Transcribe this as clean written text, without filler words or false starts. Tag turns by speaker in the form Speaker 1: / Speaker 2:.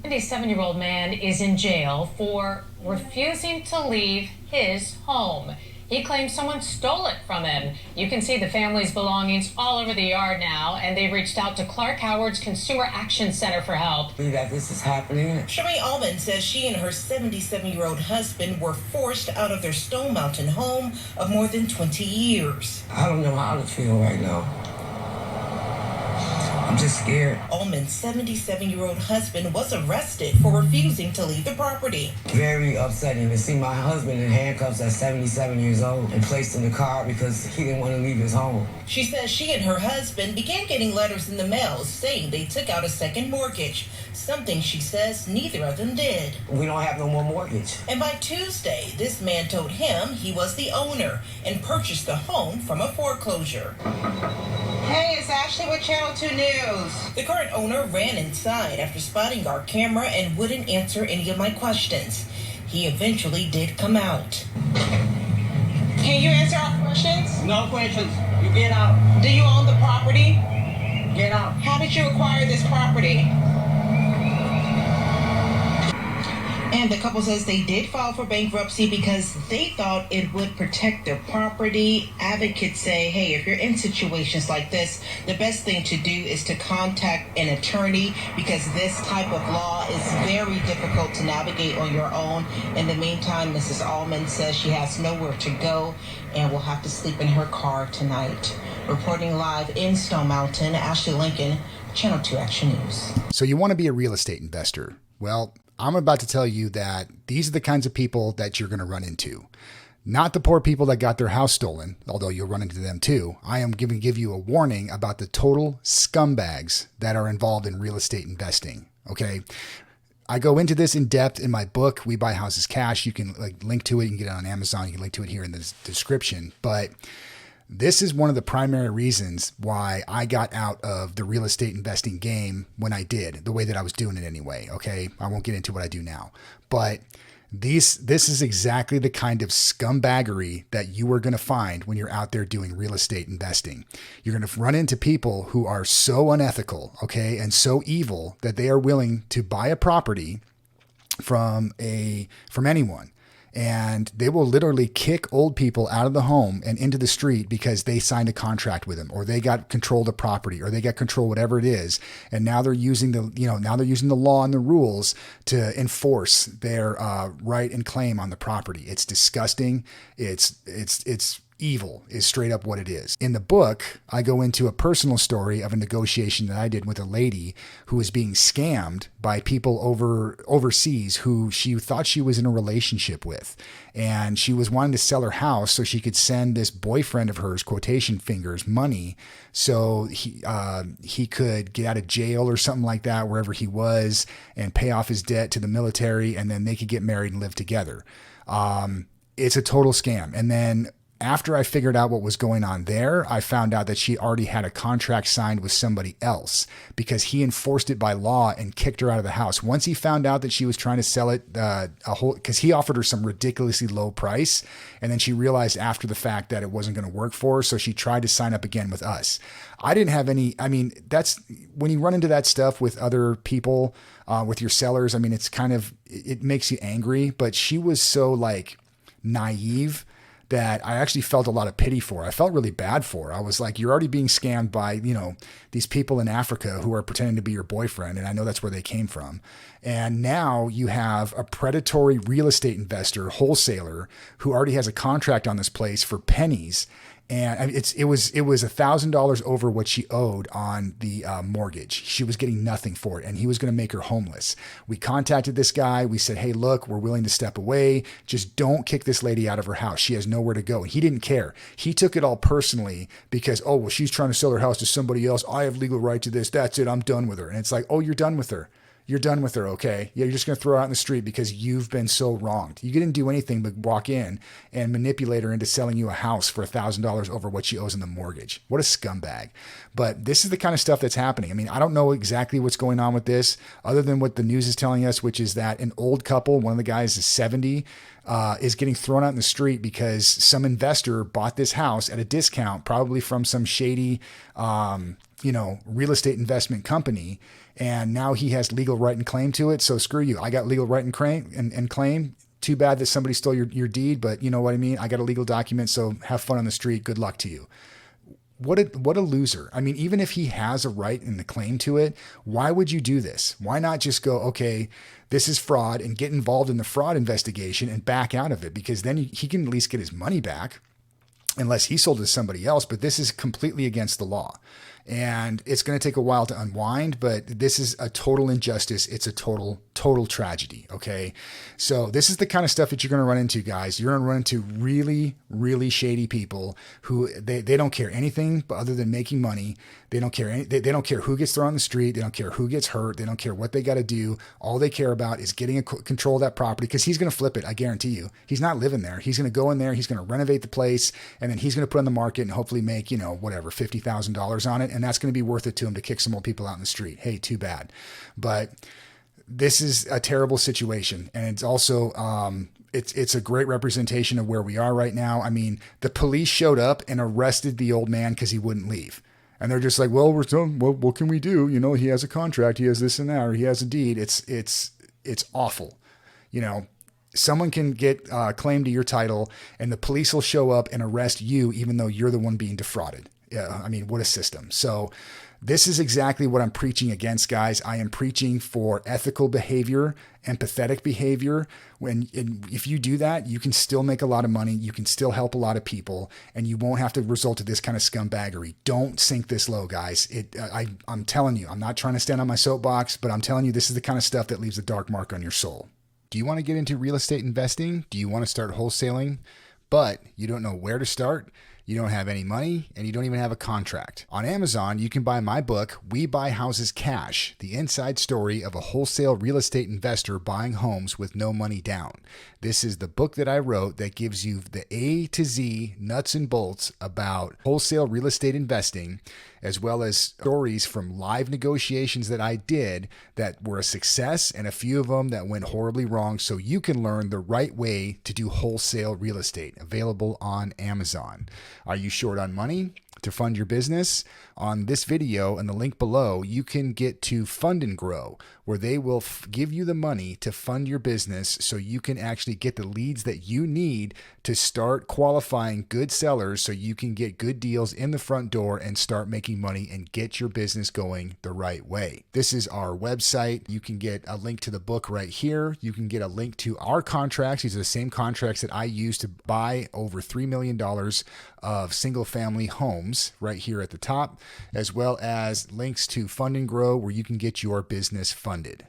Speaker 1: 77-year-old man is in jail for refusing to leave his home. He claims someone stole it from him. You can see the family's belongings all over the yard now, and they reached out to Clark Howard's Consumer Action Center for help.
Speaker 2: That this is happening.
Speaker 3: Sheree Allman says she and her 77-year-old husband were forced out of their Stone Mountain home of more than 20 years.
Speaker 2: I don't know how to feel right now. I'm just scared.
Speaker 3: Allman's 77-year-old husband was arrested for refusing to leave the property.
Speaker 2: Very upsetting to see my husband in handcuffs at 77 years old and placed in the car because he didn't want to leave his home.
Speaker 3: She says she and her husband began getting letters in the mail saying they took out a second mortgage, something she says neither of them did.
Speaker 2: We don't have no more mortgage.
Speaker 3: And by Tuesday, this man told him he was the owner and purchased the home from a foreclosure.
Speaker 4: Hey, it's Ashley with Channel 2 News.
Speaker 3: The current owner ran inside after spotting our camera and wouldn't answer any of my questions. He eventually did come out.
Speaker 4: Can you answer our questions?
Speaker 2: No questions. You get out.
Speaker 4: Do you own the property?
Speaker 2: Get out.
Speaker 4: How did you acquire this property? And the couple says they did file for bankruptcy because they thought it would protect their property. Advocates say, hey, if you're in situations like this, the best thing to do is to contact an attorney because this type of law is very difficult to navigate on your own. In the meantime, Mrs. Allman says she has nowhere to go and will have to sleep in her car tonight. Reporting live in Stone Mountain, Ashley Lincoln, Channel 2 Action News.
Speaker 5: So you want to be a real estate investor? Well, I'm about to tell you that these are the kinds of people that you're going to run into. Not the poor people that got their house stolen, although you'll run into them too. I am going to give you a warning about the total scumbags that are involved in real estate investing. Okay. I go into this in depth in my book, We Buy Houses Cash. You can link to it. You can get it on Amazon. You can link to it here in the description. But this is one of the primary reasons why I got out of the real estate investing game when I did, the way that I was doing it anyway. Okay. I won't get into what I do now, but this is exactly the kind of scumbaggery that you are going to find when you're out there doing real estate investing. You're going to run into people who are so unethical, okay, and so evil that they are willing to buy a property from anyone. And they will literally kick old people out of the home and into the street because they signed a contract with them, or they got control of the property, or they got control, whatever it is. And now they're using the law and the rules to enforce their right and claim on the property. It's disgusting. It's evil is straight up what it is. In the book, I go into a personal story of a negotiation that I did with a lady who was being scammed by people overseas who she thought she was in a relationship with. And she was wanting to sell her house so she could send this boyfriend of hers, quotation fingers, money so he could get out of jail or something like that, wherever he was, and pay off his debt to the military, and then they could get married and live together. It's a total scam. And then after I figured out what was going on there, I found out that she already had a contract signed with somebody else because he enforced it by law and kicked her out of the house. Once he found out that she was trying to sell it because he offered her some ridiculously low price. And then she realized after the fact that it wasn't going to work for her. So she tried to sign up again with us. I didn't have any, that's when you run into that stuff with other people, with your sellers. It makes you angry, but she was so naive that I actually felt a lot of pity for. I felt really bad for her. I was like, you're already being scammed by, these people in Africa who are pretending to be your boyfriend. And I know that's where they came from. And now you have a predatory real estate investor, wholesaler, who already has a contract on this place for pennies. And it was $1,000 over what she owed on the mortgage. She was getting nothing for it, and he was going to make her homeless. We contacted this guy. We said, hey, look, we're willing to step away. Just don't kick this lady out of her house. She has nowhere to go. And he didn't care. He took it all personally because, oh, well, she's trying to sell her house to somebody else. I have legal right to this. That's it. I'm done with her. And it's like, oh, you're done with her. You're done with her, okay? Yeah, you're just going to throw her out in the street because you've been so wronged. You didn't do anything but walk in and manipulate her into selling you a house for $1,000 over what she owes in the mortgage. What a scumbag. But this is the kind of stuff that's happening. I don't know exactly what's going on with this other than what the news is telling us, which is that an old couple, one of the guys is 70, is getting thrown out in the street because some investor bought this house at a discount, probably from some shady, real estate investment company. and now he has legal right and claim to it. So screw you. I got legal right and claim. Too bad that somebody stole your deed, but you know what I mean? I got a legal document, so have fun on the street. Good luck to you. What a loser. I mean, even if he has a right and the claim to it, why would you do this? Why not just go, okay, this is fraud, and get involved in the fraud investigation and back out of it? Because then he can at least get his money back, unless he sold it to somebody else. But this is completely against the law. And it's going to take a while to unwind, but this is a total injustice. It's a total tragedy. Okay. So this is the kind of stuff that you're going to run into, guys. You're going to run into really, really shady people who they don't care anything but other than making money. They don't care. They don't care who gets thrown on the street. They don't care who gets hurt. They don't care what they got to do. All they care about is getting control of that property, because he's going to flip it. I guarantee you, he's not living there. He's going to go in there. He's going to renovate the place, and then he's going to put it on the market and hopefully make, whatever, $50,000 on it. And that's going to be worth it to him to kick some more people out in the street. Hey, too bad. But this is a terrible situation. And it's also, it's a great representation of where we are right now. I mean, the police showed up and arrested the old man because he wouldn't leave. And they're just like, well, what can we do? He has a contract, he has this and that, or he has a deed. It's awful. Someone can get claim to your title, and the police will show up and arrest you, even though you're the one being defrauded. Yeah, I mean, what a system. So this is exactly what I'm preaching against, guys. I am preaching for ethical behavior, empathetic behavior. If you do that, you can still make a lot of money. You can still help a lot of people, and you won't have to resort to this kind of scumbaggery. Don't sink this low, guys. I'm telling you, I'm not trying to stand on my soapbox, but I'm telling you, this is the kind of stuff that leaves a dark mark on your soul. Do you want to get into real estate investing? Do you want to start wholesaling, but you don't know where to start? You don't have any money, and you don't even have a contract. On Amazon, you can buy my book, We Buy Houses Cash, the inside story of a wholesale real estate investor buying homes with no money down. This is the book that I wrote that gives you the A to Z nuts and bolts about wholesale real estate investing, as well as stories from live negotiations that I did that were a success, and a few of them that went horribly wrong, so you can learn the right way to do wholesale real estate. Available on Amazon. Are you short on money to fund your business? On this video and the link below, you can get to Fund and Grow, where they will give you the money to fund your business so you can actually get the leads that you need to start qualifying good sellers so you can get good deals in the front door and start making money and get your business going the right way. This is our website. You can get a link to the book right here. You can get a link to our contracts. These are the same contracts that I use to buy over $3 million of single family homes right here at the top, as well as links to Fund and Grow, where you can get your business funded.